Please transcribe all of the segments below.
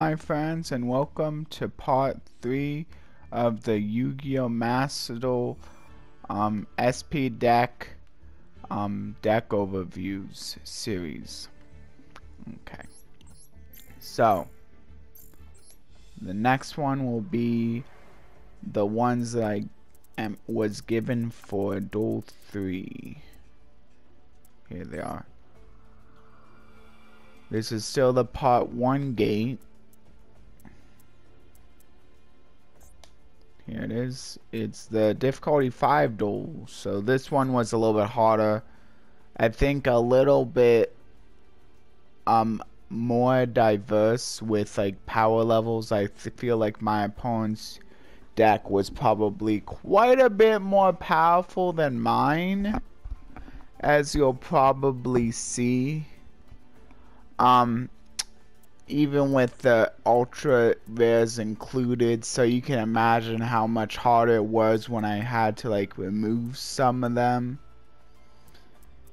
Hi friends, and welcome to part 3 of the Yu-Gi-Oh! Master Duel SP deck deck overviews series. Okay, so the next one will be the ones that I was given for Duel 3. Here they are. This is still the part 1 gate. Here it is. It's the difficulty 5 duel. So this one was a little bit harder. I think a little bit more diverse with like power levels. I feel like my opponent's deck was probably quite a bit more powerful than mine, as you'll probably see. Even with the ultra rares included, so you can imagine how much harder it was when I had to like remove some of them.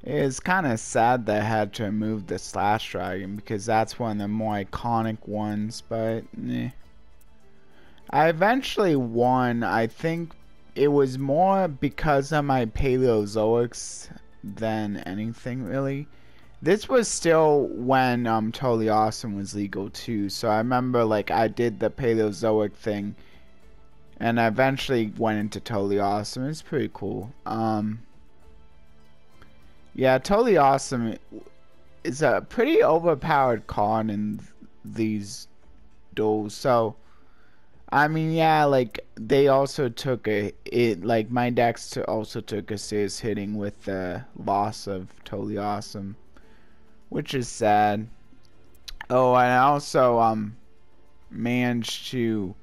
It's kind of sad that I had to remove the Slash Dragon because that's one of the more iconic ones, but I eventually won. I think it was more because of my Paleozoics than anything really. This was still when Totally Awesome was legal too, so I remember like I did the Paleozoic thing, and I eventually went into Totally Awesome. It's pretty cool. Yeah, Totally Awesome is a pretty overpowered card in these duels. So, I mean, yeah, like they also took like my decks also took a serious hitting with the loss of Totally Awesome, which is sad. Oh, and I also managed to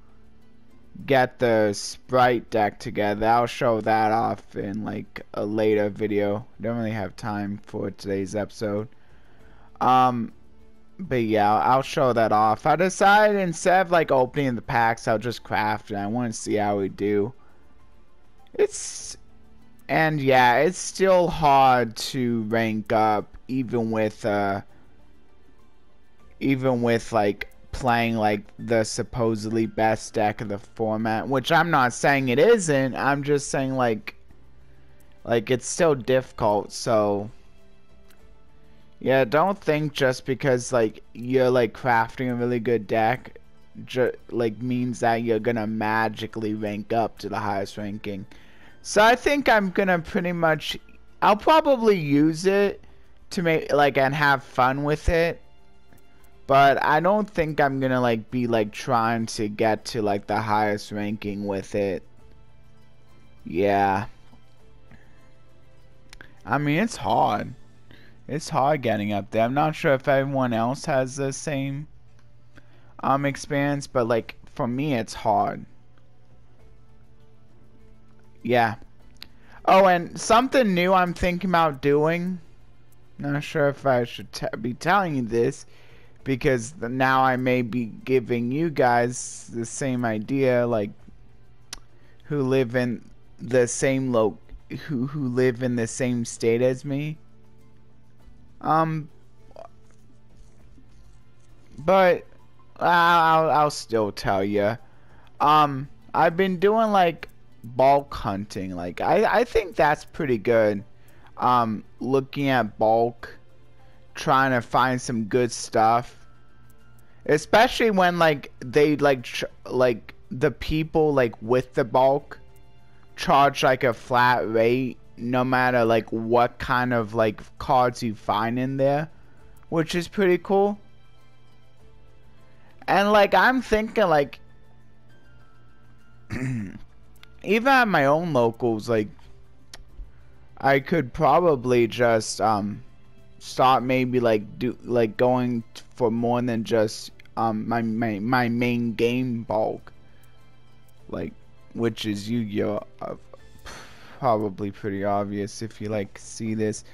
get the Sprite deck together. I'll show that off in like a later video. Don't really have time for today's episode. But yeah, I'll show that off. I decided instead of like opening the packs, I'll just craft it. I want to see how we do. And yeah, it's still hard to rank up even with like playing like the supposedly best deck of the format, which I'm not saying it isn't. I'm just saying like it's still difficult. So yeah, don't think just because like you're like crafting a really good deck like means that you're gonna magically rank up to the highest ranking. So I think I'm gonna pretty much, I'll probably use it to make like and have fun with it, but I don't think I'm gonna like be like trying to get to like the highest ranking with it. Yeah, I mean it's hard. It's hard getting up there. I'm not sure if everyone else has the same experience, but like for me it's hard. Yeah. Oh, and something new I'm thinking about doing. Not sure if I should be telling you this, because now I may be giving you guys the same idea, like who live in the same who live in the same state as me. But I'll still tell you. I've been doing like bulk hunting. Like I think that's pretty good. Looking at bulk, trying to find some good stuff, especially when like they like the people like with the bulk charge like a flat rate no matter like what kind of like cards you find in there, which is pretty cool. And like I'm thinking like even at my own locals, like I could probably just start maybe like going for more than just my main game bulk, like, which is Yu-Gi-Oh! Probably pretty obvious if you like see this,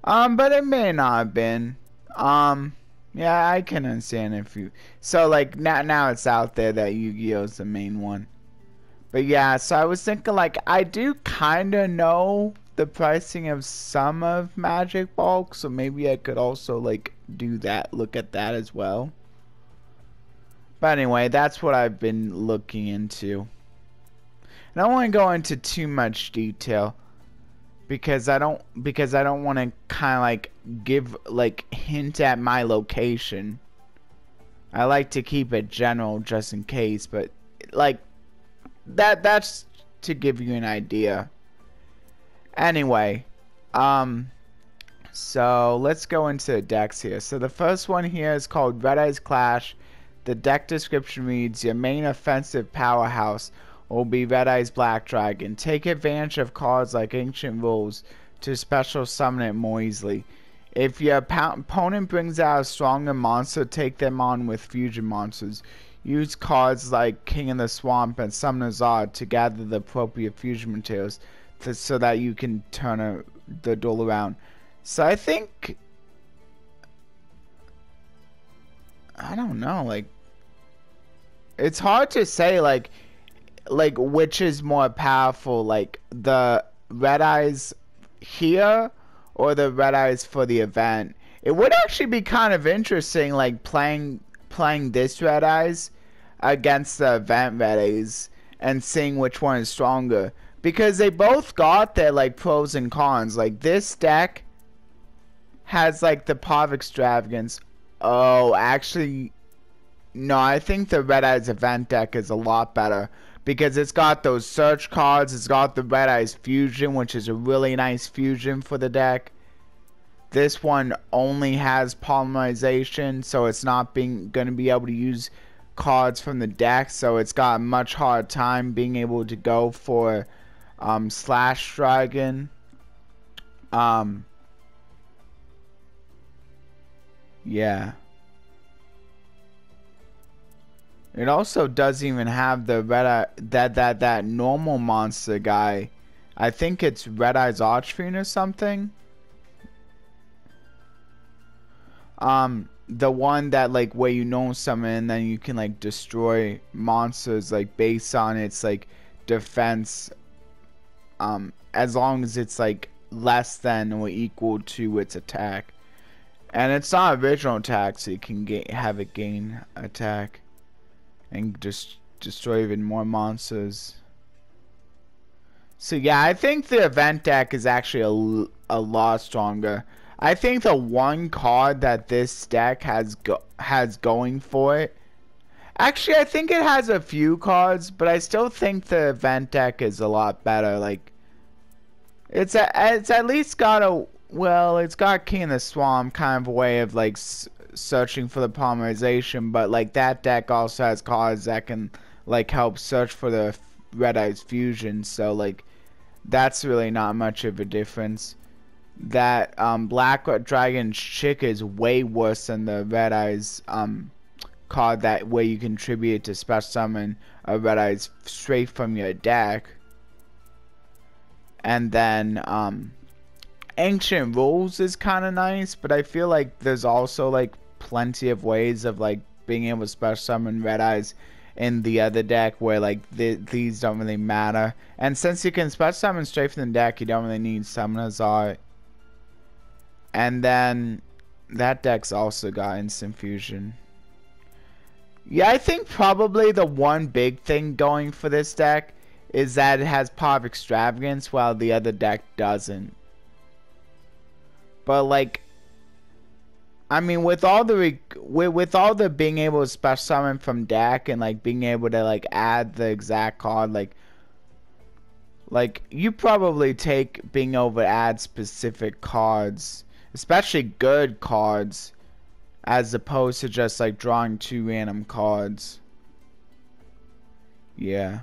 but it may not have been. Yeah, I can understand if you, so like now it's out there that Yu-Gi-Oh! Is the main one. But yeah, so I was thinking like I do kind of know the pricing of some of Magic bulk, so maybe I could also like do that, look at that as well. But anyway, that's what I've been looking into. And I don't want to go into too much detail because I don't want to kind of like give like hint at my location. I like to keep it general just in case, but like that's to give you an idea. Anyway, so let's go into the decks here. So the first one here is called Red Eyes Clash. The deck description reads, your main offensive powerhouse will be Red Eyes Black Dragon. Take advantage of cards like Ancient Rules to special summon it more easily. If your opponent brings out a stronger monster, take them on with fusion monsters. Use cards like King of the Swamp and Summoner's Odd to gather the appropriate fusion materials so that you can turn the duel around. So I think, I don't know, like, it's hard to say like which is more powerful, like the Red Eyes here or the Red Eyes for the event. It would actually be kind of interesting, like playing this Red Eyes against the event Red Eyes and seeing which one is stronger, because they both got their like pros and cons. Like this deck has like the Paw of Extravagance. Oh, actually, no, I think the Red Eyes event deck is a lot better because it's got those search cards. It's got the Red Eyes Fusion, which is a really nice fusion for the deck. This one only has polymerization, so it's not going to be able to use cards from the deck. So it's got a much harder time being able to go for Slash Dragon. Yeah. It also doesn't even have the that normal monster guy. I think it's Red Eyes Archfiend or something. The one that like where you know summon and then you can like destroy monsters like based on its like defense. As long as it's like less than or equal to its attack. And it's not original attack, so you can have it gain attack and just destroy even more monsters. So yeah, I think the event deck is actually a lot stronger. I think the one card that this deck has going for it. Actually, I think it has a few cards, but I still think the event deck is a lot better. Like, it's at least got a, well, it's got King of the Swamp, kind of a way of like searching for the polymerization, but like that deck also has cards that can like help search for the Red Eyes Fusion, so like that's really not much of a difference. That Black Dragon's Chick is way worse than the Red Eyes card that where you contribute to special summon a Red Eyes straight from your deck. And then Ancient Rules is kind of nice, but I feel like there's also like plenty of ways of like being able to special summon Red Eyes in the other deck where like these don't really matter. And since you can special summon straight from the deck, you don't really need Summoner's Art. And then that deck's also got Instant Fusion. Yeah, I think probably the one big thing going for this deck is that it has Paw of Extravagance while the other deck doesn't. But like, I mean, with all the being able to special summon from deck and like being able to like add the exact card, like you probably take being able to add specific cards, especially good cards, as opposed to just like drawing 2 random cards. Yeah.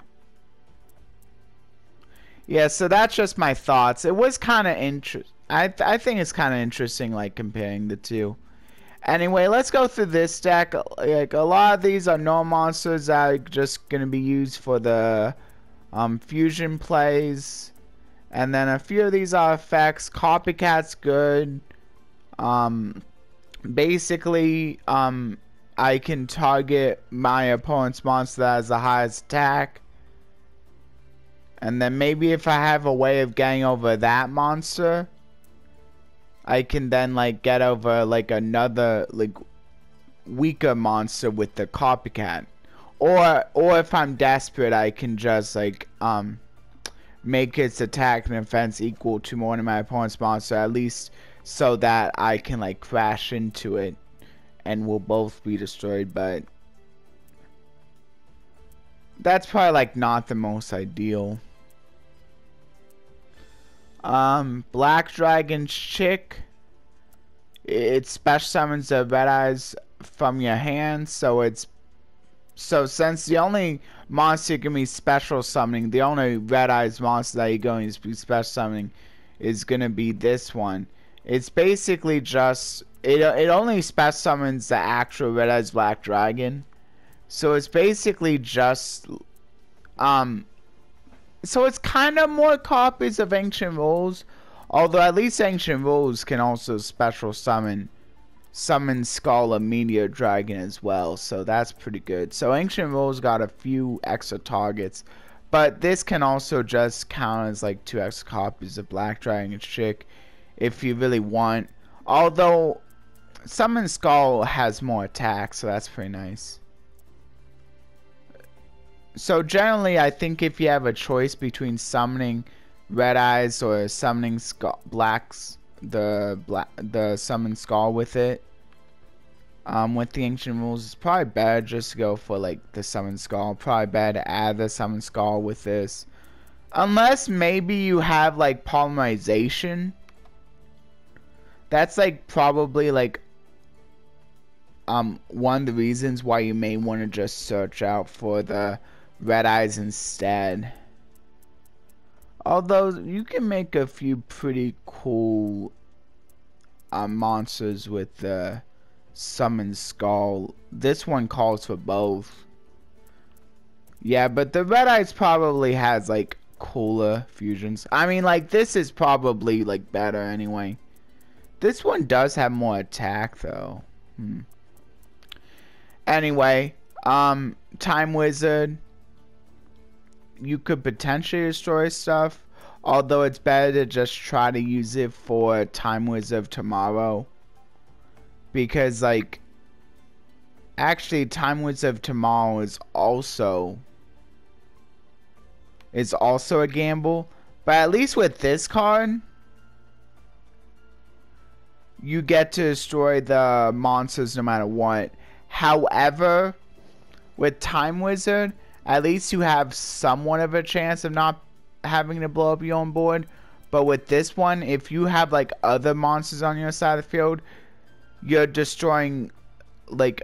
Yeah, so that's just my thoughts. It was kind of interesting. I think it's kind of interesting, like, comparing the two. Anyway, let's go through this deck. Like, a lot of these are no monsters that are just going to be used for the fusion plays. And then a few of these are effects. Copycat's good. Basically, I can target my opponent's monster that has the highest attack. And then maybe if I have a way of getting over that monster, I can then like get over like another, like weaker monster with the copycat. Or if I'm desperate, I can just like make its attack and defense equal to one of my opponent's monster, at least so that I can like crash into it and we'll both be destroyed. But that's probably like not the most ideal. Black Dragon Chick. It special summons the red eyes from your hand, so since the only monster you can be special summoning, the only red eyes monster that you're going to be special summoning is gonna be this one. It's basically just it only special summons the actual red eyes black dragon. So it's basically just so it's kind of more copies of Ancient Rules, although at least Ancient Rules can also special summon Skull of Meteor Dragon as well, so that's pretty good. So Ancient Rules got a few extra targets, but this can also just count as like 2 extra copies of Black Dragon Chick if you really want. Although Summon Skull has more attack, so that's pretty nice. So generally, I think if you have a choice between summoning Red Eyes or summoning the Summon Skull with it, with the Ancient Rules, it's probably better just to go for like the Summon Skull. Probably better to add the Summon Skull with this, unless maybe you have like polymerization. That's like probably like one of the reasons why you may want to just search out for the Red Eyes instead. Although you can make a few pretty cool monsters with the Summon Skull. This one calls for both. Yeah, but the Red Eyes probably has like cooler fusions. I mean, like this is probably like better anyway. This one does have more attack though. Anyway, Time Wizard. You could potentially destroy stuff, although it's better to just try to use it for Time Wizard of Tomorrow, because like actually Time Wizard of Tomorrow is also a gamble, but at least with this card you get to destroy the monsters no matter what. However, with Time Wizard, at least you have somewhat of a chance of not having to blow up your own board. But with this one, if you have like other monsters on your side of the field, you're destroying like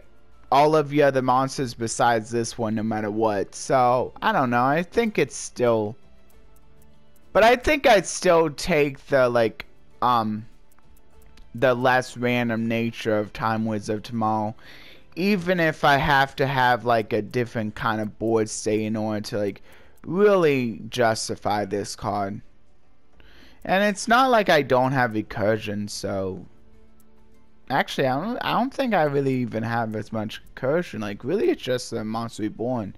all of your other monsters besides this one no matter what. So I don't know, I think it's still, but I think I'd still take the like the less random nature of Time Wizard of Tomorrow, even if I have to have like a different kind of board state in order to like really justify this card. And it's not like I don't have Recursion, so actually I don't think I really even have as much Recursion. Like really it's just the Monster Reborn.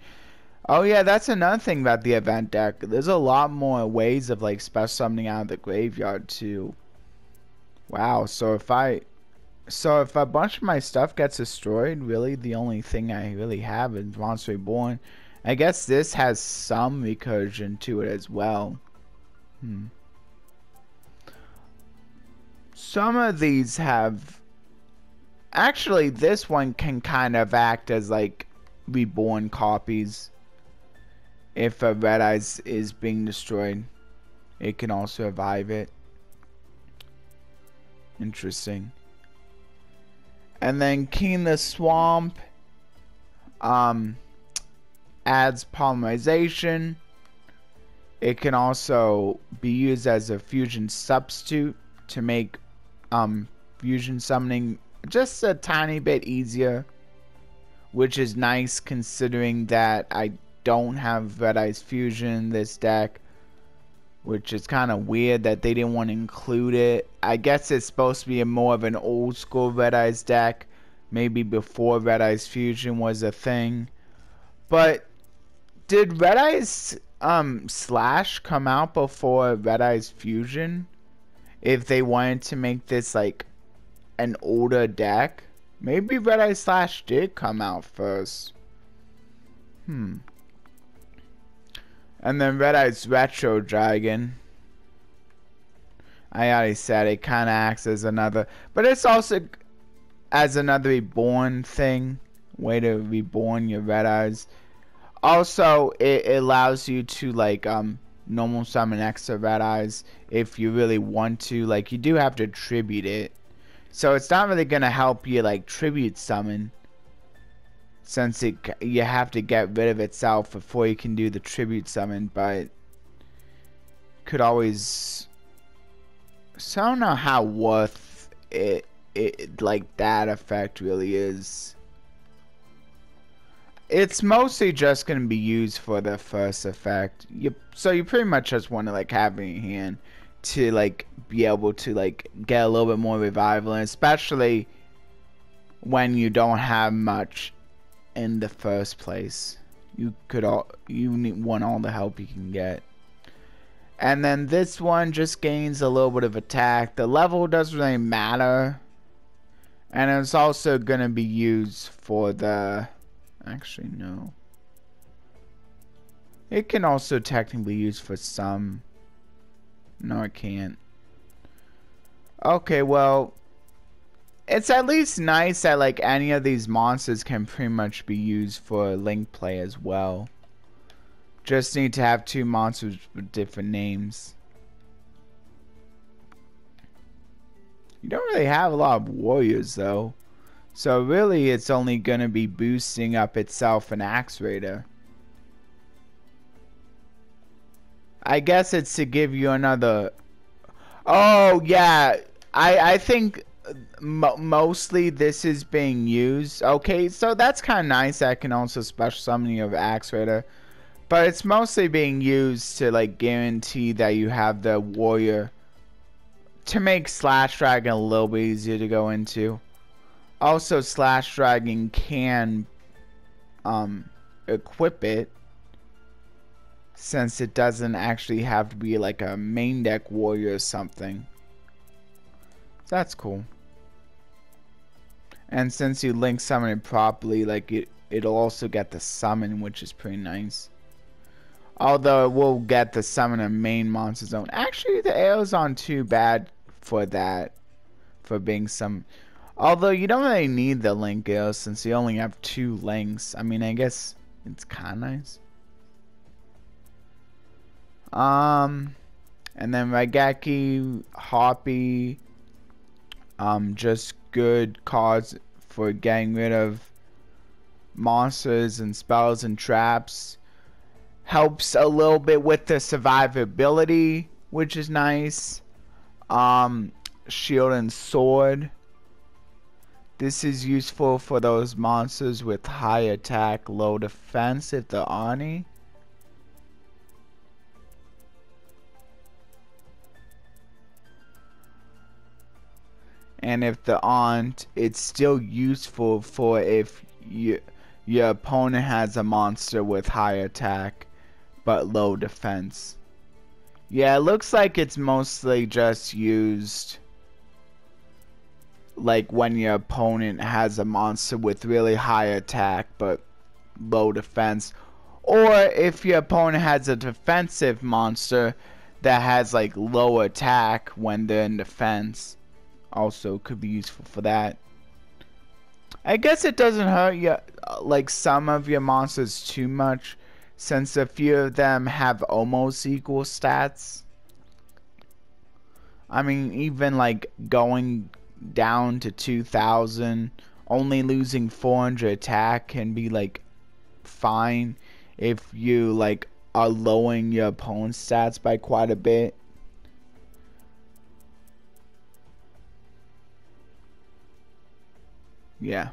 Oh yeah, that's another thing about the event deck. There's a lot more ways of like special summoning out of the graveyard too. Wow, so if a bunch of my stuff gets destroyed, really the only thing I really have is Monster Reborn. I guess this has some recursion to it as well. Some of these have... Actually, this one can kind of act as like reborn copies. If a Red Eyes is being destroyed, it can also revive it. Interesting. And then King the Swamp adds polymerization. It can also be used as a fusion substitute to make fusion summoning just a tiny bit easier, which is nice considering that I don't have Red Eyes Fusion in this deck, which is kind of weird that they didn't want to include it. I guess it's supposed to be more of an old school Red Eyes deck, maybe before Red Eyes Fusion was a thing. But did Red Eyes Slash come out before Red Eyes Fusion? If they wanted to make this like an older deck, Maybe Red Eye Slash did come out first. And then Red Eye's Retro Dragon. I already said it kind of acts as another, but it's also as another reborn thing. Way to reborn your Red Eyes. Also, it allows you to like normal summon extra Red Eyes if you really want to. Like, you do have to tribute it, so it's not really gonna help you like tribute summon, since you have to get rid of itself before you can do the tribute summon. But could always. So I don't know how worth it like that effect really is. It's mostly just going to be used for the first effect. So you pretty much just want to like have it in your hand to like be able to like get a little bit more revival, and especially when you don't have much in the first place. You want all the help you can get. And then this one just gains a little bit of attack. The level doesn't really matter. And it's also going to be used for the... Actually, no. It can also technically be used for some. No, it can't. Okay, well, it's at least nice that like any of these monsters can pretty much be used for link play as well. Just need to have two monsters with different names. You don't really have a lot of warriors though. So really it's only gonna be boosting up itself an Axe Raider. I guess it's to give you another... Oh yeah, I think mostly this is being used. Okay, so that's kind of nice. I can also special summon your Axe Raider. But it's mostly being used to like guarantee that you have the warrior to make Slash Dragon a little bit easier to go into. Also, Slash Dragon can equip it, since it doesn't actually have to be like a main deck warrior or something. So that's cool. And since you link summon it properly, like it'll also get the summon, which is pretty nice. Although it will get the summon a main monster zone. Actually, the arrows aren't too bad for that, for being some. Although you don't really need the link arrows since you only have 2 links. I mean, I guess it's kind of nice. And then Raigeki, Harpy, just good cards for getting rid of monsters and spells and traps. Helps a little bit with the survivability, which is nice. Shield and Sword. This is useful for those monsters with high attack, low defense if they're Ani. And if they aren't, it's still useful for if your opponent has a monster with high attack but low defense. Yeah, it looks like it's mostly just used like when your opponent has a monster with really high attack but low defense, or if your opponent has a defensive monster that has like low attack when they're in defense. Also could be useful for that. I guess it doesn't hurt you like some of your monsters too much, since a few of them have almost equal stats. I mean, even like going down to 2000, only losing 400 attack can be like fine if you like are lowering your opponent's stats by quite a bit. Yeah,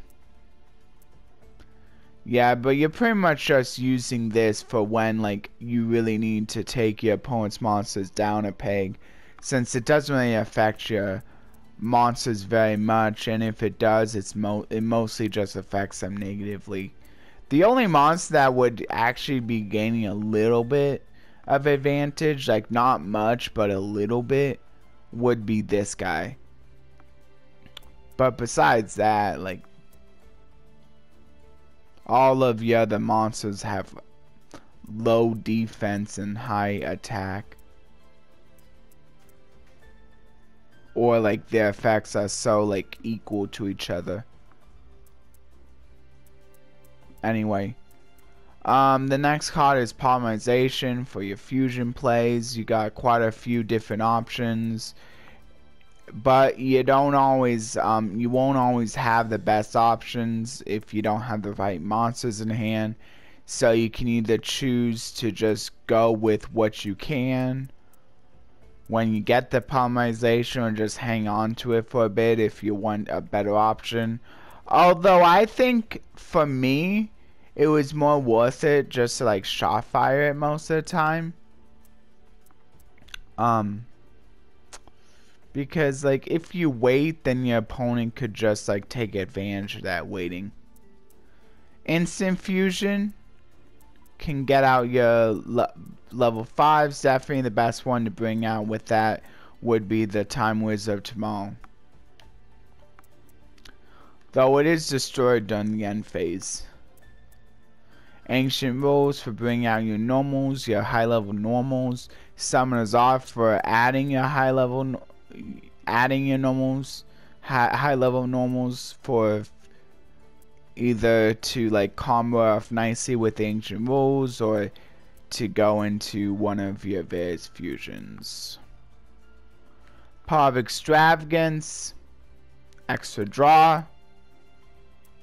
but you're pretty much just using this for when like you really need to take your opponent's monsters down a peg, since it doesn't really affect your monsters very much, and if it does, it mostly just affects them negatively. The only monster that would actually be gaining a little bit of advantage, like not much but a little bit, would be this guy. But besides that, like all of your other monsters have low defense and high attack. Or like their effects are so like equal to each other. Anyway. The next card is polymerization for your fusion plays. You got quite a few different options. But you don't always you won't always have the best options if you don't have the right monsters in hand. So you can either choose to just go with what you can when you get the polymerization, or just hang on to it for a bit if you want a better option. Although I think for me it was more worth it just to like shot fire it most of the time. Because like if you wait, then your opponent could just like take advantage of that waiting. Instant fusion can get out your level 5s. Definitely the best one to bring out with that would be the Time Wizard of Tomorrow. Though it is destroyed during the end phase. Ancient Rules for bringing out your normals, your high level normals. Summoners Art for adding your high level, adding your normals, high level normals for either to like combo off nicely with Ancient Rules or to go into one of your various fusions. Power of Extravagance, extra draw.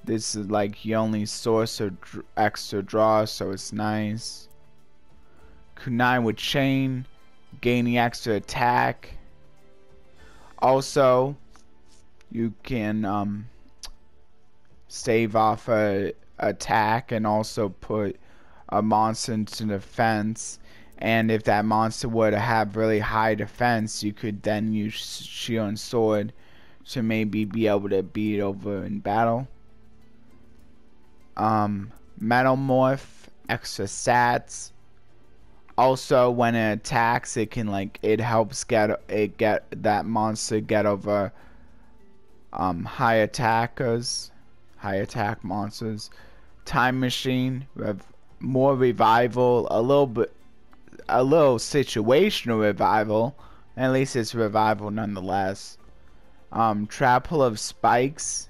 This is like your only source of extra draw, so it's nice. Kunai with Chain, gaining extra attack. Also, you can stave off a attack and also put a monster into defense. And if that monster were to have really high defense, you could then use Shield and Sword to maybe be able to beat it over in battle. Metamorph, extra stats. Also, when it attacks, it can like it helps get that monster get over high attack monsters. Time Machine, more revival, a little situational revival. At least it's revival nonetheless. Trample of Spikes,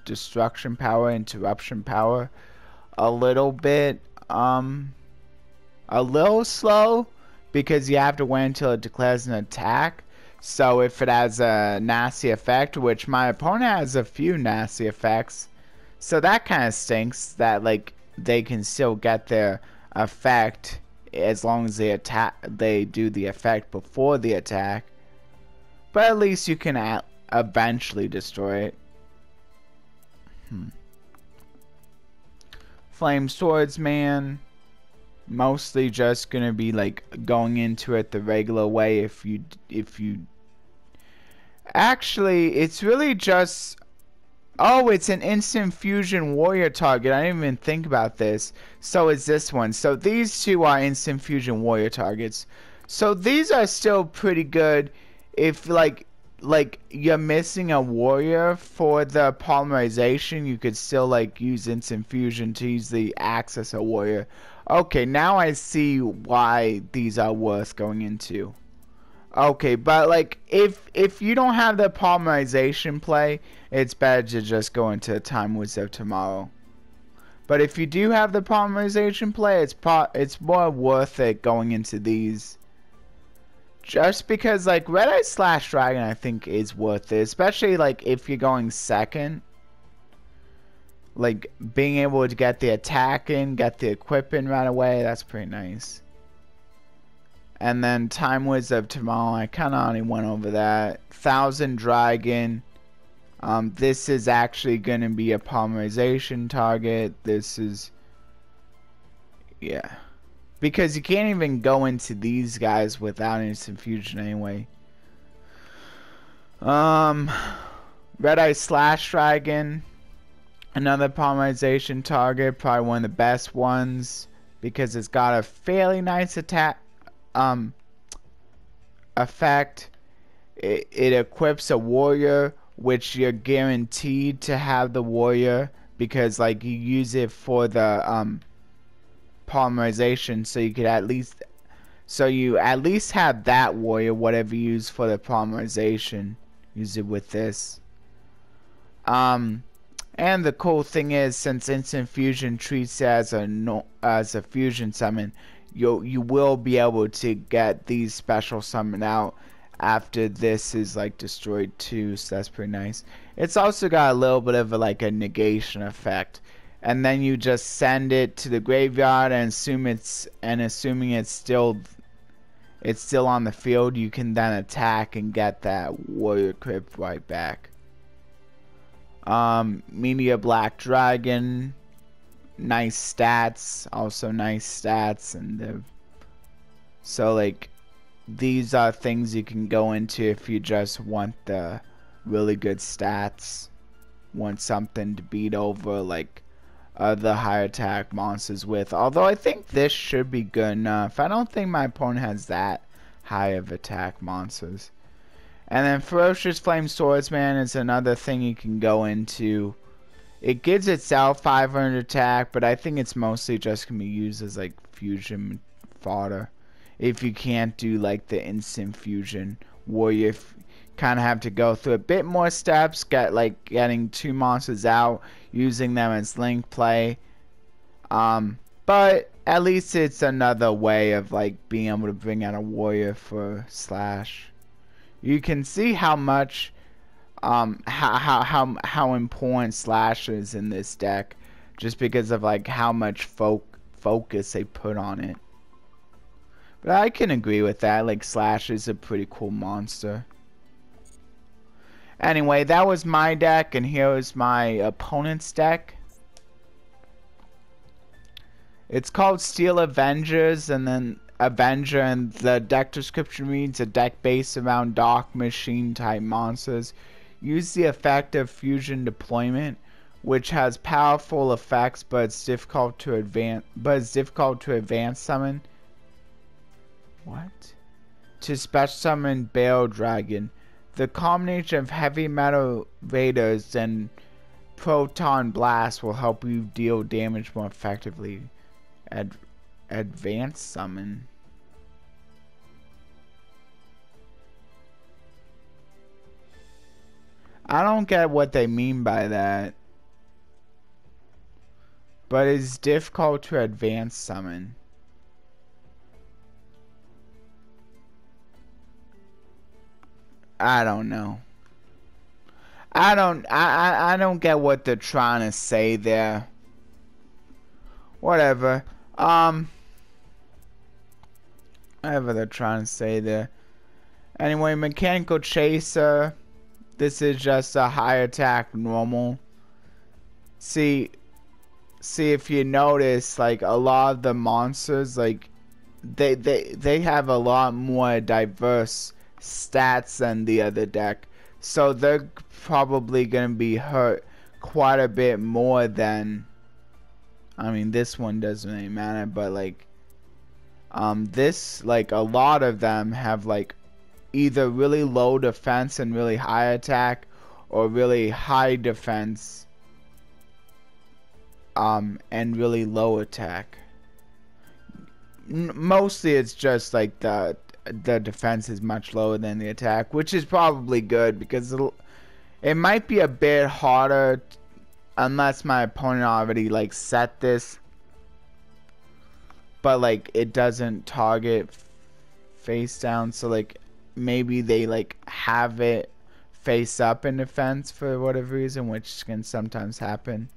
destruction power, interruption power. A little bit a little slow because you have to wait until it declares an attack. So if it has a nasty effect, which my opponent has a few nasty effects, so that kind of stinks that like they can still get their effect as long as they do the effect before the attack. But at least you can eventually destroy it. Flame Swordsman, mostly just gonna be like going into it the regular way. If you actually, it's really just, oh, it's an instant fusion warrior target. I didn't even think about this. So is this one. So these two are instant fusion warrior targets. So these are still pretty good if like you're missing a warrior for the polymerization. You could still like use instant fusion to easily access a warrior. Okay, now I see why these are worth going into. Okay, but like if you don't have the polymerization play, it's better to just go into Time Wizard of Tomorrow. But if you do have the polymerization play, it's more worth it going into these. Just because like Red Eye / Dragon I think is worth it, especially like if you're going second. Like being able to get the attack in, get the equipment right away, that's pretty nice. And then Time Wizard of Tomorrow, I kind of already went over that. Thousand Dragon. This is actually going to be a polymerization target. This is, yeah. Because you can't even go into these guys without instant fusion anyway. Red Eye / Dragon. Another polymerization target. Probably one of the best ones. Because it's got a fairly nice attack effect. It equips a warrior, which you're guaranteed to have the warrior because like you use it for the polymerization, so you could at least have that warrior, whatever you use for the polymerization, use it with this. And the cool thing is, since instant fusion treats it as a fusion summon, you will be able to get these special summon out after this is like destroyed too, so that's pretty nice. It's also got a little bit of a negation effect, and then you just send it to the graveyard and assuming it's still on the field, you can then attack and get that warrior crypt right back. Media Black Dragon, nice stats, also nice stats, and so like these are things you can go into if you just want the really good stats, want something to beat over like other high attack monsters with. Although I think this should be good enough. I don't think my opponent has that high of attack monsters. And then Ferocious Flame Swordsman is another thing you can go into. It gives itself 500 attack, but I think it's mostly just going to be used as like fusion fodder. If you can't do like the instant fusion, warrior kind of have to go through a bit more steps, getting 2 monsters out, using them as link play. But at least it's another way of like being able to bring out a warrior for Slash. You can see how much how important Slash is in this deck, just because of like how much focus they put on it. But I can agree with that. Like Slash is a pretty cool monster. Anyway, that was my deck, and here is my opponent's deck. It's called Steel Avengers, and then Avenger, and the deck description reads: a deck based around Dark Machine type monsters. Use the effect of fusion deployment, which has powerful effects, but it's difficult to advance summon. What? To special summon Bale Dragon. The combination of Heavy Metal Raiders and Proton Blast will help you deal damage more effectively. Advanced summon. I don't get what they mean by that. But it's difficult to advance summon. I don't know. I don't get what they're trying to say there. Whatever. Whatever they're trying to say there. Anyway, Mechanical Chaser. This is just a high attack normal. See if you notice, like a lot of the monsters, like they have a lot more diverse stats than the other deck, so they're probably gonna be hurt quite a bit more than, I mean, this one doesn't really matter, but like this, like a lot of them have like either really low defense and really high attack, or really high defense and really low attack. Mostly it's just like the defense is much lower than the attack, which is probably good, because it might be a bit harder unless my opponent already like set this, but like it doesn't target face down, so like maybe they like have it face up in defense for whatever reason, which can sometimes happen.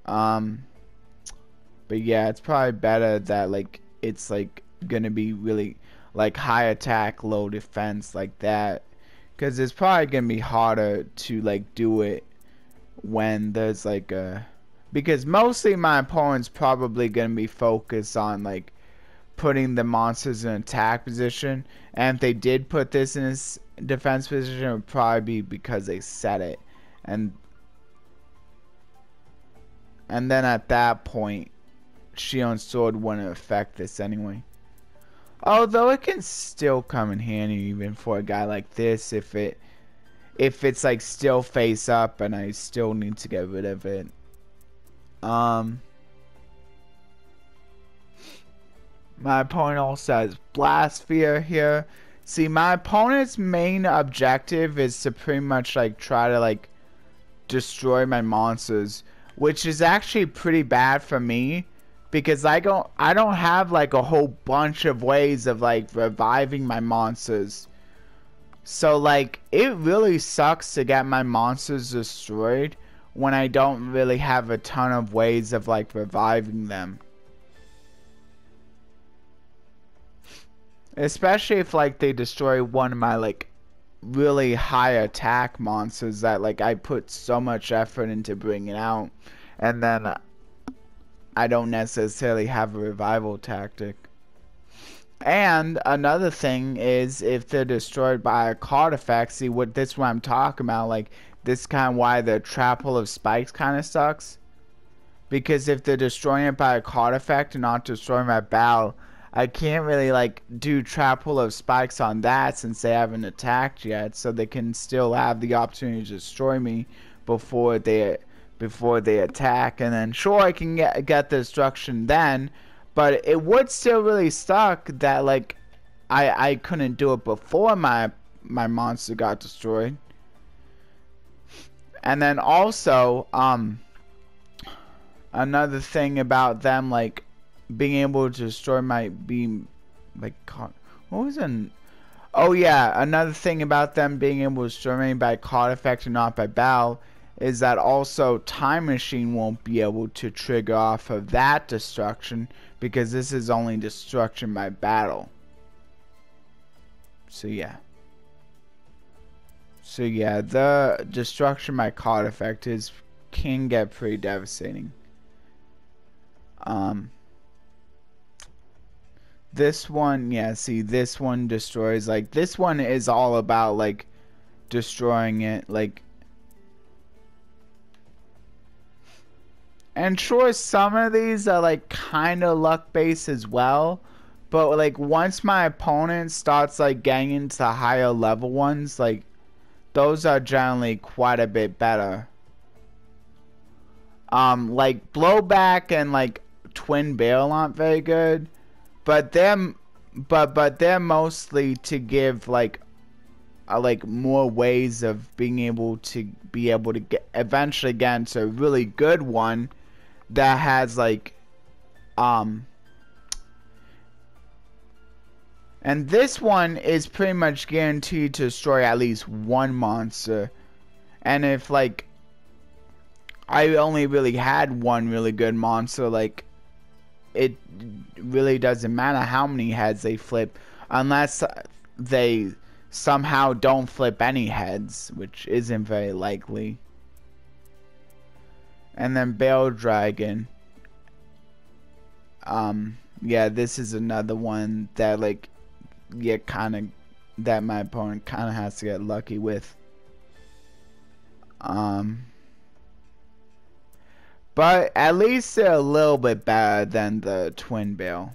But yeah, it's probably better that like it's like gonna be really like high attack, low defense like that, because it's probably gonna be harder to like do it when there's like a, because mostly my opponent's probably gonna be focused on like putting the monsters in attack position, and if they did put this in his defense position, it would probably be because they set it, and then at that point Shion Sword wouldn't affect this anyway. Although it can still come in handy even for a guy like this if if it's like still face up and I still need to get rid of it. My opponent also has Blast Sphere here. See, my opponent's main objective is to pretty much like try to like destroy my monsters, which is actually pretty bad for me because I don't have like a whole bunch of ways of like reviving my monsters. So like it really sucks to get my monsters destroyed when I don't really have a ton of ways of like reviving them. Especially if like they destroy one of my like really high attack monsters that like I put so much effort into bringing out, and then I don't necessarily have a revival tactic. And another thing is if they're destroyed by a card effect, see what this is what I'm talking about, like this kind of why the Trample of Spikes kind of sucks. Because if they're destroying it by a card effect and not destroying my battle, I can't really like do Trample of Spikes on that since they haven't attacked yet, so they can still have the opportunity to destroy me before they attack, and then sure I can get the destruction then, but it would still really suck that like I couldn't do it before my monster got destroyed. And then also another thing about them like being able to destroy my beam, like, what was it? Oh yeah, another thing about them being able to destroy me by card effect and not by battle is that also Time Machine won't be able to trigger off of that destruction because this is only destruction by battle. So yeah. The destruction by card effect can get pretty devastating. This one, yeah, see, this one destroys, like, this one is all about, like, destroying it, like, and sure, some of these are, like, kind of luck-based as well, but, like, once my opponent starts, like, getting into the higher level ones, like, those are generally quite a bit better. Like, Blowback and, like, Twin Barrel aren't very good. But they're mostly to give like more ways of being able to get eventually get into a really good one that has like and this one is pretty much guaranteed to destroy at least one monster. And if like I only really had one really good monster, like it really doesn't matter how many heads they flip unless they somehow don't flip any heads, which isn't very likely. And then Bale Dragon, yeah, this is another one that like that my opponent kind of has to get lucky with. But at least they're a little bit better than the Twin Barrel.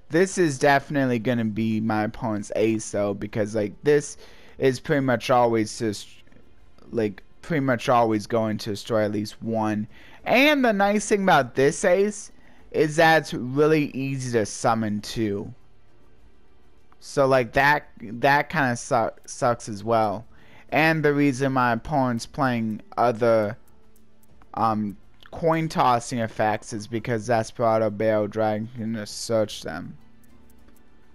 This is definitely going to be my opponent's ace though, because like this is pretty much always just like going to destroy at least one. And the nice thing about this ace is that it's really easy to summon too. So like that kind of sucks as well. And the reason my opponent's playing other coin tossing effects is because Desperado Bale Dragon can just search them.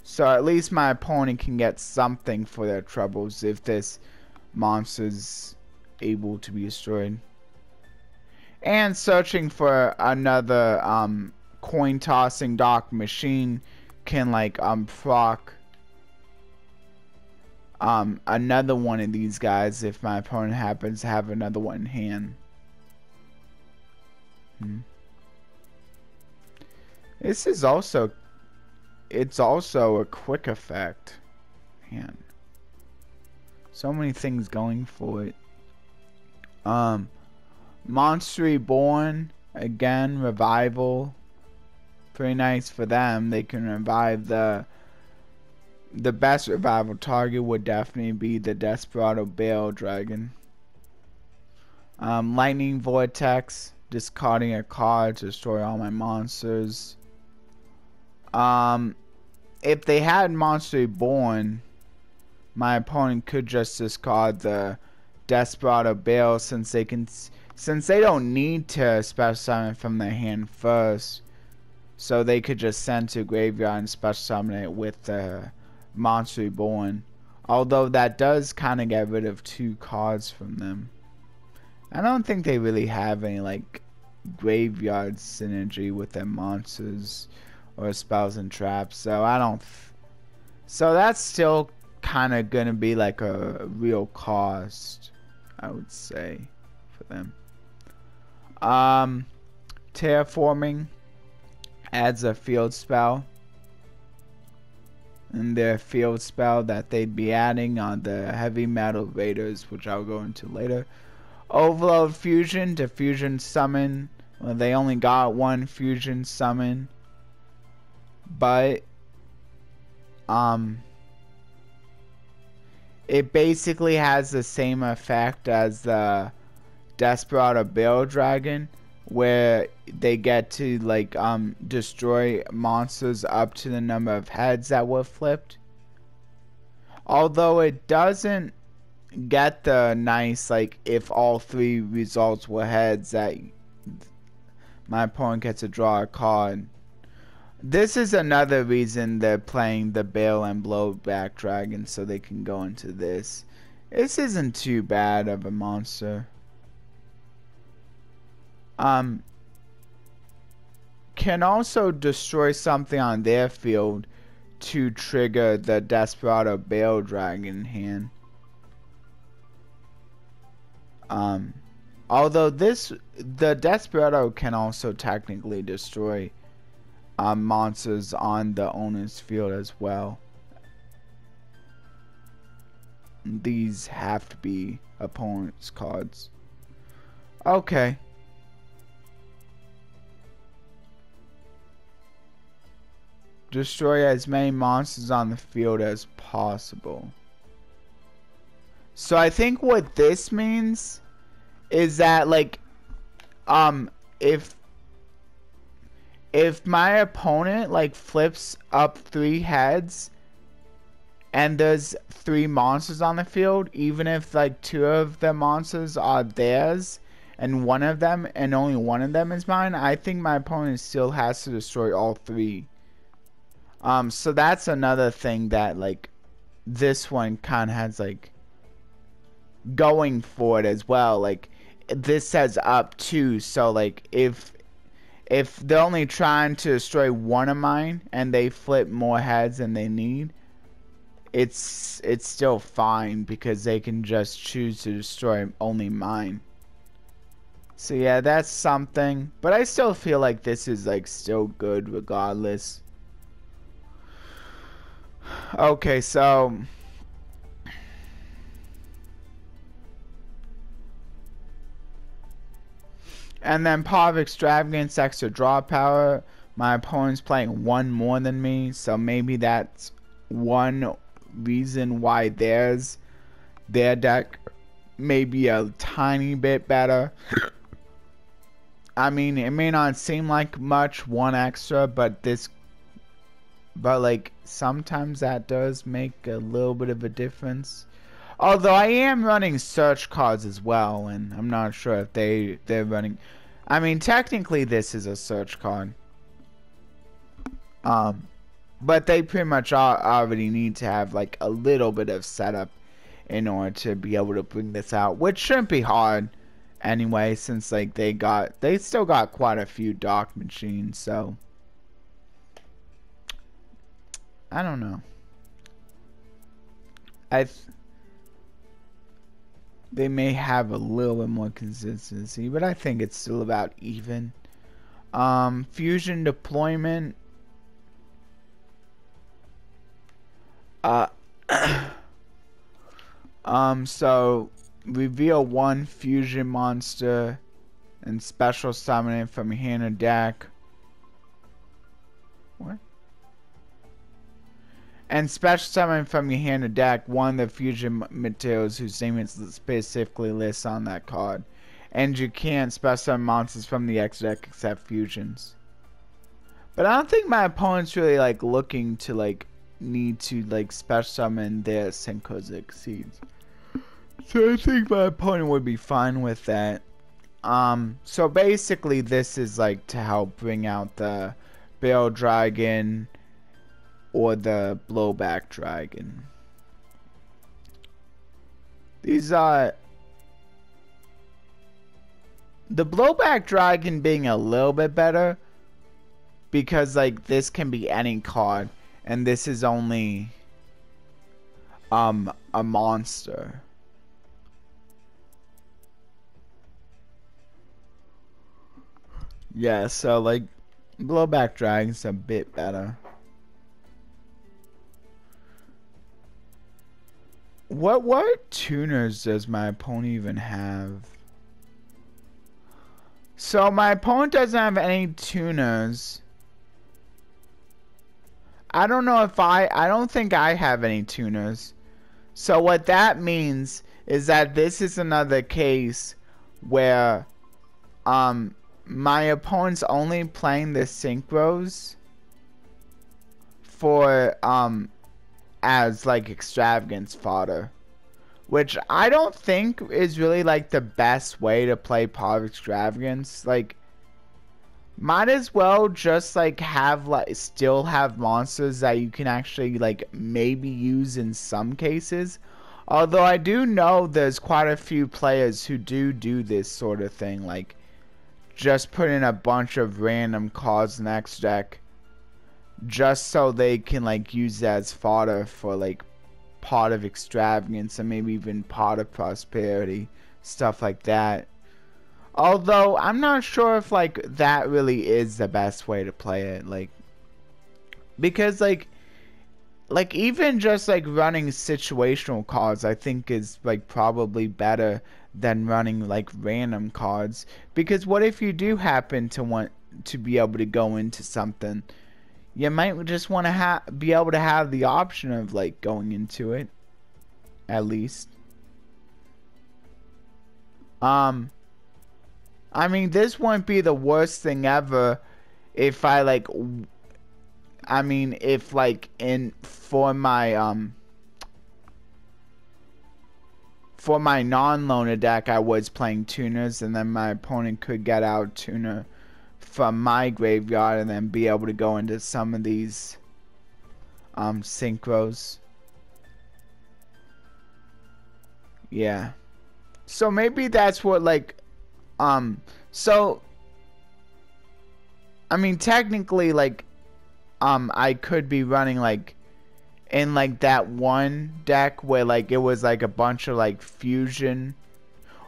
So at least my opponent can get something for their troubles if this monster's able to be destroyed. And searching for another coin tossing Dark Machine can like proc another one of these guys if my opponent happens to have another one in hand. This is also, it's also a quick effect. Man, so many things going for it. Monster Reborn, again, revival. Pretty nice for them. They can revive the The best revival target would definitely be the Desperado Bale Dragon. Lightning Vortex, discarding a card to destroy all my monsters. If they had Monster Reborn, my opponent could just discard the Desperado Bale since they don't need to special summon from their hand first. So they could just send to graveyard and special summon it with the Monster Reborn. Although that does kind of get rid of 2 cards from them. I don't think they really have any like graveyard synergy with their monsters or spells and traps. So I don't. So that's still kind of gonna be like a real cost, I would say, for them. Terraforming adds a field spell, and their field spell that they'd be adding on the Heavy Metal Raiders, which I'll go into later. Overload Fusion to fusion summon. Well, they only got 1 fusion summon, but it basically has the same effect as the Desperado Bale Dragon, where they get to like destroy monsters up to the number of heads that were flipped. Although it doesn't get the nice like if all 3 results were heads that my opponent gets to draw a card. This is another reason they're playing the Bale and Blowback Dragon, so they can go into this. This isn't too bad of a monster. Can also destroy something on their field to trigger the Desperado Bale Dragon hand. Although the Desperado can also technically destroy monsters on the owner's field as well. These have to be opponent's cards. Okay. Destroy as many monsters on the field as possible. So I think what this means is that like if my opponent like flips up 3 heads and there's 3 monsters on the field, even if like 2 of the monsters are theirs and only one of them is mine, I think my opponent still has to destroy all 3. So that's another thing that like this one kind of has like going for it as well. Like this says up to, so like if they're only trying to destroy 1 of mine and they flip more heads than they need, it's still fine because they can just choose to destroy only mine. So yeah, that's something, but I still feel like this is like still good regardless. Okay, so and then Paw of Extravagance, extra draw power. My opponent's playing 1 more than me, so maybe that's one reason why their deck may be a tiny bit better. I mean, it may not seem like much, 1 extra, but like sometimes that does make a little bit of a difference. Although I am running search cards as well, and I'm not sure if they're running. I mean, technically this is a search card. But they pretty much already need to have like a little bit of setup in order to be able to bring this out, which shouldn't be hard anyway, since like they still got quite a few Dark Machines, so I don't know. They may have a little bit more consistency, but I think it's still about even. Fusion deployment. So reveal 1 fusion monster and special summon it from your hand or deck. What? And special summon from your hand or deck one of the fusion materials whose name is specifically listed on that card. And you can't special summon monsters from the X deck except fusions. But I don't think my opponent's really like looking to like need to like special summon their Synchros Exceeds. So I think my opponent would be fine with that. So basically this is like to help bring out the Barrel Dragon or the Blowback Dragon. These are the Blowback Dragon being a little bit better because like this can be any card and this is only a monster. Yeah, so like Blowback Dragon's a bit better. What tuners does my opponent even have? So my opponent doesn't have any tuners. I don't know if I don't think I have any tuners. So what that means is that this is another case where my opponent's only playing the Synchros for as like extravagance fodder, which I don't think is really like the best way to play Pot of Extravagance. Like, might as well just like have like still have monsters that you can actually like maybe use in some cases. Although I do know there's quite a few players who do this sort of thing, like just put in a bunch of random cards in X deck just so they can like use that as fodder for like Pot of Extravagance and maybe even Pot of Prosperity, stuff like that. Although I'm not sure if like that really is the best way to play it, like because like even just like running situational cards I think is like probably better than running like random cards, because what if you do happen to want to be able to go into something, you might just want to be able to have the option of like going into it at least. I mean, this wouldn't be the worst thing ever if I like if like for my non-loner deck I was playing tuners and then my opponent could get out tuner from my graveyard and then be able to go into some of these synchros. Yeah. So maybe that's what like so I mean technically like I could be running like in like that one deck where like it was like a bunch of like fusion.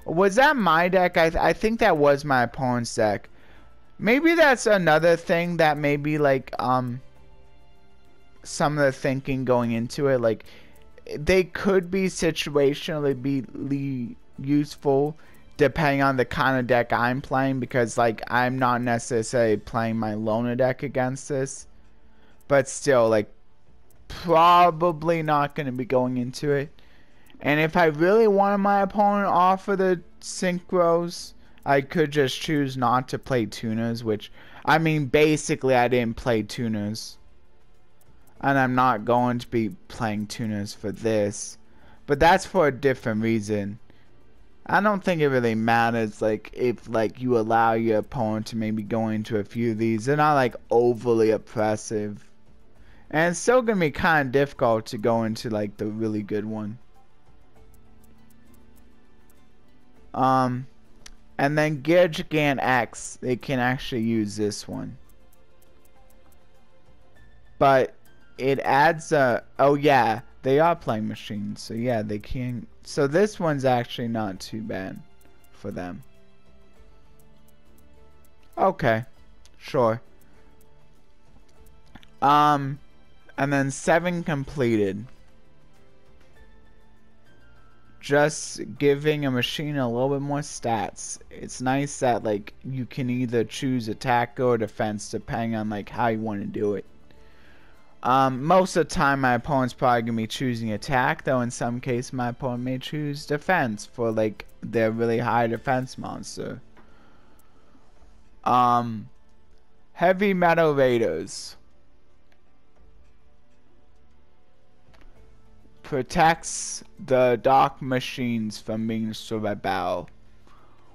Was that my deck? I think that was my opponent's deck. Maybe that's another thing that maybe like some of the thinking going into it, like they could be situationally be useful depending on the kind of deck I'm playing, because like I'm not necessarily playing my loner deck against this, but still like probably not going to be going into it. And if I really wanted my opponent off of the synchros, I could just choose not to play tuners, which, I mean, basically I didn't play tuners. And I'm not going to be playing tuners for this. But that's for a different reason. I don't think it really matters, like, if, like, you allow your opponent to maybe go into a few of these. They're not, like, overly oppressive. And it's still going to be kind of difficult to go into, like, the really good one. And then Gear Gigant X, they can actually use this one. But it adds a... Oh yeah, they are playing machines, so yeah, they can... So this one's actually not too bad for them. Okay, sure. And then 7 completed. Just giving a machine a little bit more stats. It's nice that like you can either choose attack or defense depending on like how you want to do it. Most of the time my opponent's probably gonna be choosing attack, though in some cases my opponent may choose defense for like their really high defense monster. Heavy metal raiders. Protects the dark machines from being destroyed by battle,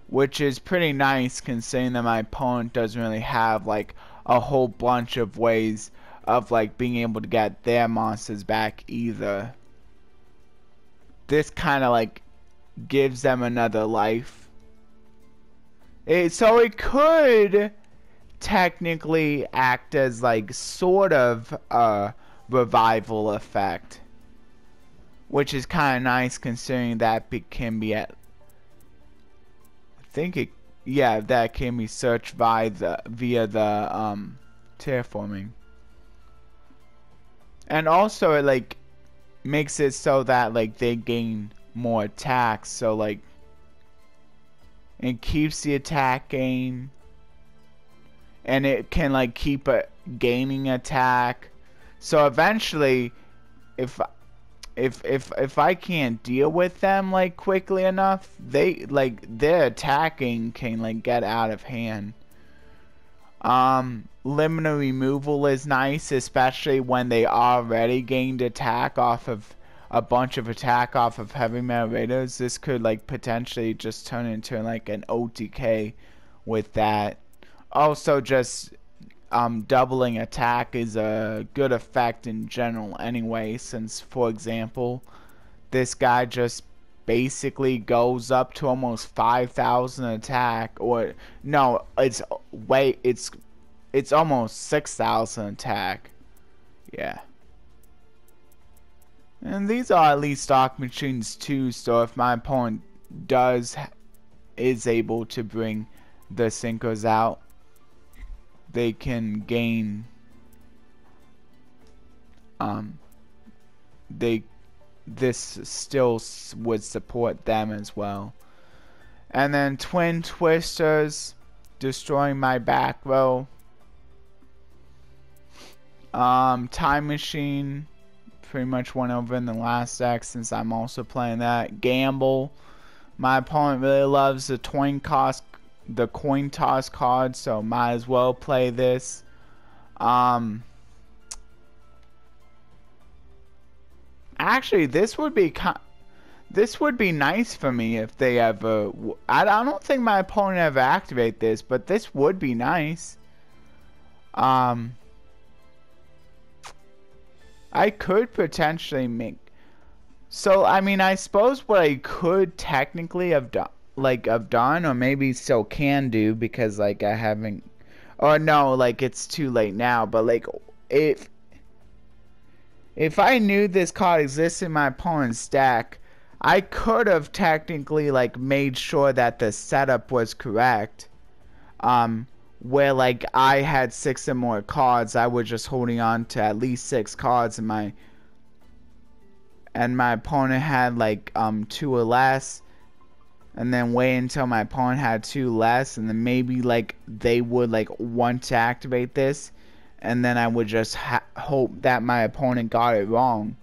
which is pretty nice considering that my opponent doesn't really have like a whole bunch of ways of like being able to get their monsters back either. This kind of like gives them another life. So it could technically act as like sort of a revival effect, which is kind of nice considering that can be at, I think it, yeah, that can be searched via the terraforming. And also it like makes it so that like they gain more attacks, so like it keeps the attack gain, and it can like keep gaining attack. So eventually, if I can't deal with them like quickly enough, they like their attacking can like get out of hand. Limited removal is nice, especially when they already gained attack off of a bunch of attack off of heavy metal raiders. This could like potentially just turn into like an OTK with that. Also, just doubling attack is a good effect in general anyway, since for example this guy just basically goes up to almost 5,000 attack, or no, it's almost 6,000 attack. Yeah. And these are at least stock machines too, so if my opponent is able to bring the Syncros out, they can gain this still would support them as well. And then Twin Twisters, destroying my back row. Time Machine, pretty much went over in the last deck since I'm also playing that. Gamble, my opponent really loves the coin toss card, so might as well play this. Actually, this would be nice for me if they ever. I don't think my opponent ever activate this, but this would be nice. I could potentially make. So I mean, I suppose what I could technically have done, or maybe still can do, because like I haven't. Or no, like it's too late now. But like if I knew this card exists in my opponent's deck, I could have technically like made sure that the setup was correct. Where like I had 6 or more cards, I was just holding on to at least 6 cards, and my opponent had like 2 or less, and then wait until my opponent had 2 less, and then maybe like they would like want to activate this, and then I would just hope that my opponent got it wrong.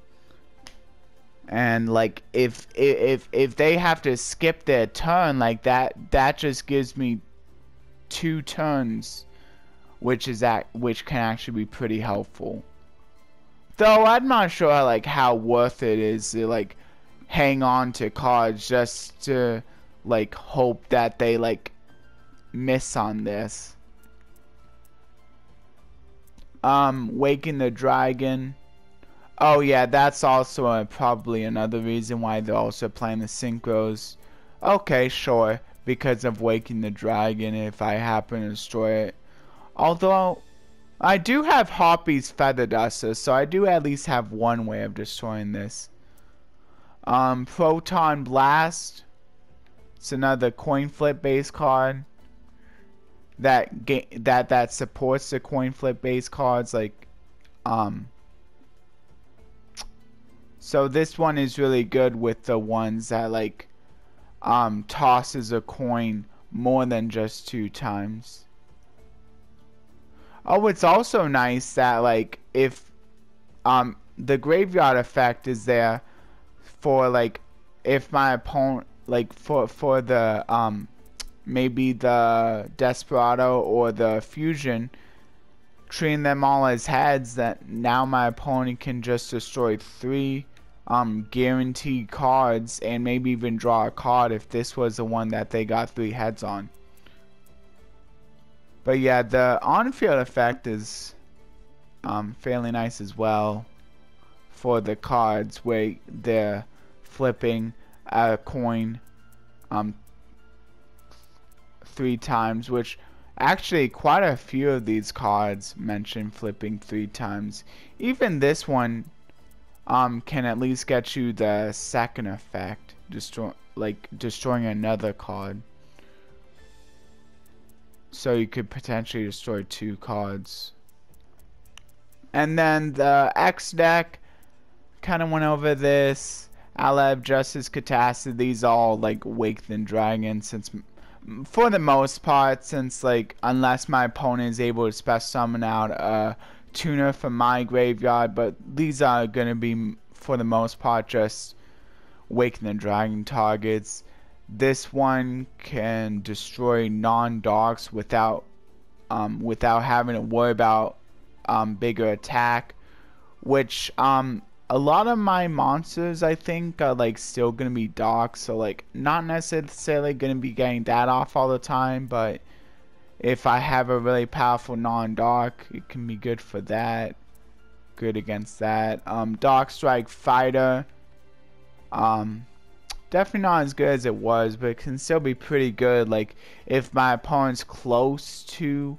And like if they have to skip their turn like that just gives me 2 turns, which can actually be pretty helpful. Though I'm not sure like how worth it is to like hang on to cards just to like hope that they like miss on this. Waking the Dragon. Oh yeah, that's also probably another reason why they're also playing the Synchros. Okay, sure, because of Waking the Dragon if I happen to destroy it. Although, I do have Hoppy's Feather Duster, so I do at least have one way of destroying this. Proton Blast. It's another coin flip based card that supports the coin flip based cards, like so this one is really good with the ones that like tosses a coin more than just 2 times. Oh, it's also nice that like if the graveyard effect is there for like if my opponent like for the maybe the Desperado or the Fusion, treating them all as heads, that now my opponent can just destroy 3 guaranteed cards and maybe even draw a card if this was the one that they got 3 heads on. But yeah, the on-field effect is fairly nice as well for the cards where they're flipping a coin 3 times, which actually quite a few of these cards mention flipping 3 times. Even this one can at least get you the second effect, destroying another card. So you could potentially destroy 2 cards. And then the X deck, kind of went over this. Alev, Justice, Catastrophe, these all like Wake the Dragon, since for the most part, since like unless my opponent is able to special summon out a tuner from my graveyard, but these are gonna be for the most part just Wake the Dragon targets. This one can destroy non-darks without having to worry about bigger attack, which a lot of my monsters I think are like still gonna be dark, so like not necessarily gonna be getting that off all the time, but if I have a really powerful non-dark, it can be good for that, good against that. Dark Strike Fighter, definitely not as good as it was, but it can still be pretty good, like if my opponent's close to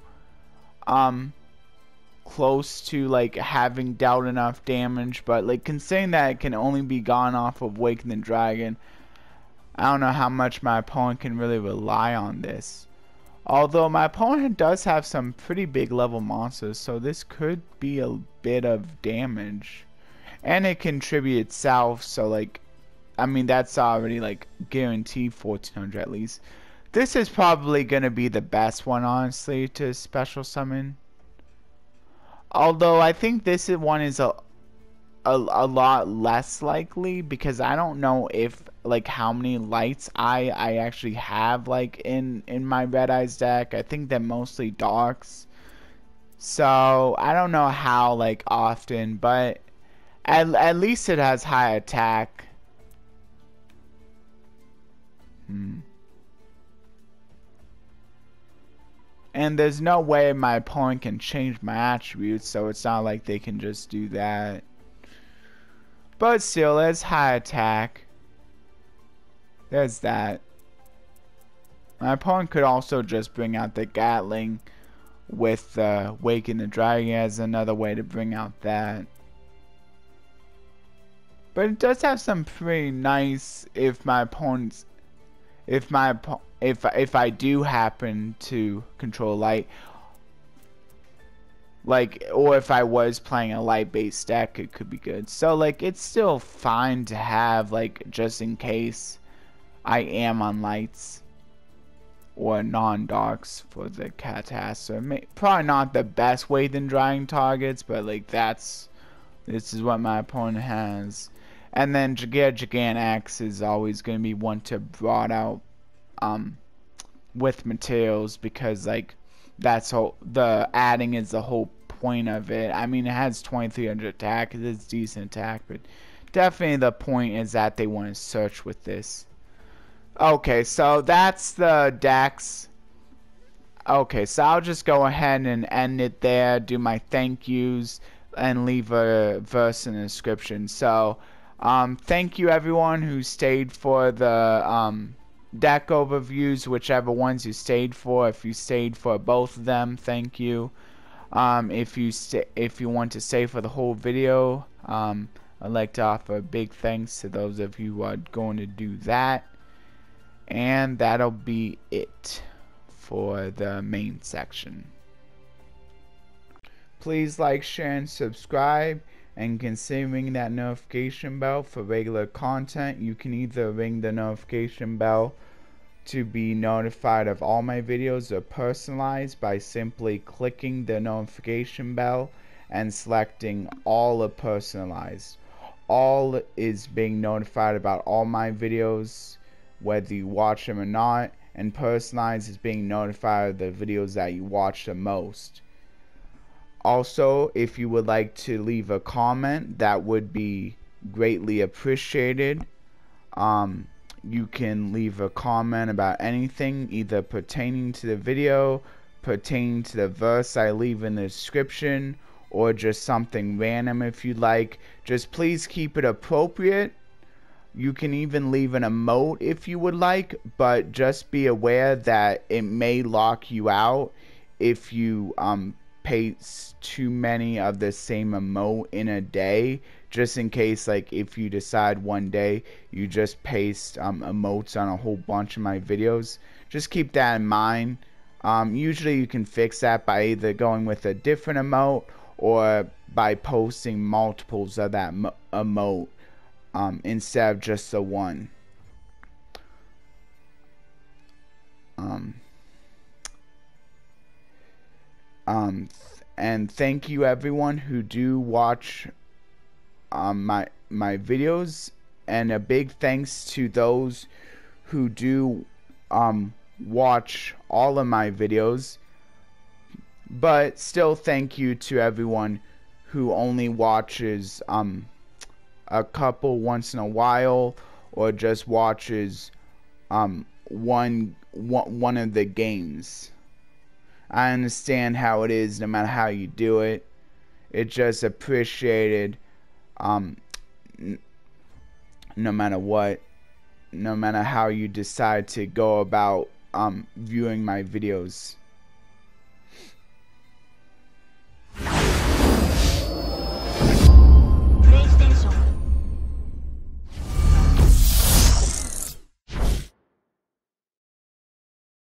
like having dealt enough damage. But like considering that it can only be gone off of Waking the Dragon, I don't know how much my opponent can really rely on this. Although my opponent does have some pretty big level monsters, so this could be a bit of damage. And it contributes itself, so like, I mean that's already like guaranteed 1400 at least. This is probably gonna be the best one honestly to special summon. Although I think this one is a lot less likely, because I don't know if like how many lights I actually have like in my Red Eyes deck. I think they're mostly darks, so I don't know how like often, but at least it has high attack. And there's no way my opponent can change my attributes, so it's not like they can just do that. But still, there's high attack. There's that. My opponent could also just bring out the Gatling with Waking the Dragon as another way to bring out that. But it does have some pretty nice, if my opponent's if I do happen to control light, like, or if I was playing a light based deck, it could be good. So like it's still fine to have, like, just in case I am on lights or non-darks for the Catastrophe. Probably not the best way than drawing targets, but like this is what my opponent has. And then Gigant X is always going to be one to brought out with materials, because like that's the adding is the whole point of it. I mean, it has 2300 attack, it is decent attack, but definitely the point is that they want to search with this. Okay, so that's the decks. Okay, so I'll just go ahead and end it there, do my thank yous, and leave a verse in the description. So thank you everyone who stayed for the deck overviews, whichever ones you stayed for. If you stayed for both of them, thank you. If you want to stay for the whole video, I'd like to offer a big thanks to those of you who are going to do that. And that'll be it for the main section. Please like, share, and subscribe, and consider ringing that notification bell for regular content. You can either ring the notification bell to be notified of all my videos, or personalized by simply clicking the notification bell and selecting all of personalized. All is being notified about all my videos, whether you watch them or not, and personalized is being notified of the videos that you watch the most. Also, if you would like to leave a comment, that would be greatly appreciated. You can leave a comment about anything, either pertaining to the video, pertaining to the verse I leave in the description, or just something random if you'd like. Just please keep it appropriate. You can even leave an emote if you would like, but just be aware that it may lock you out if you paste too many of the same emote in a day. Just in case, like, if you decide one day you just paste emotes on a whole bunch of my videos, just keep that in mind. Usually you can fix that by either going with a different emote or by posting multiples of that emote instead of just the one. And thank you everyone who do watch my videos, and a big thanks to those who do watch all of my videos, but still thank you to everyone who only watches a couple once in a while, or just watches one of the games. I understand how it is, no matter how you do it. It's just appreciated, no matter what, no matter how you decide to go about viewing my videos.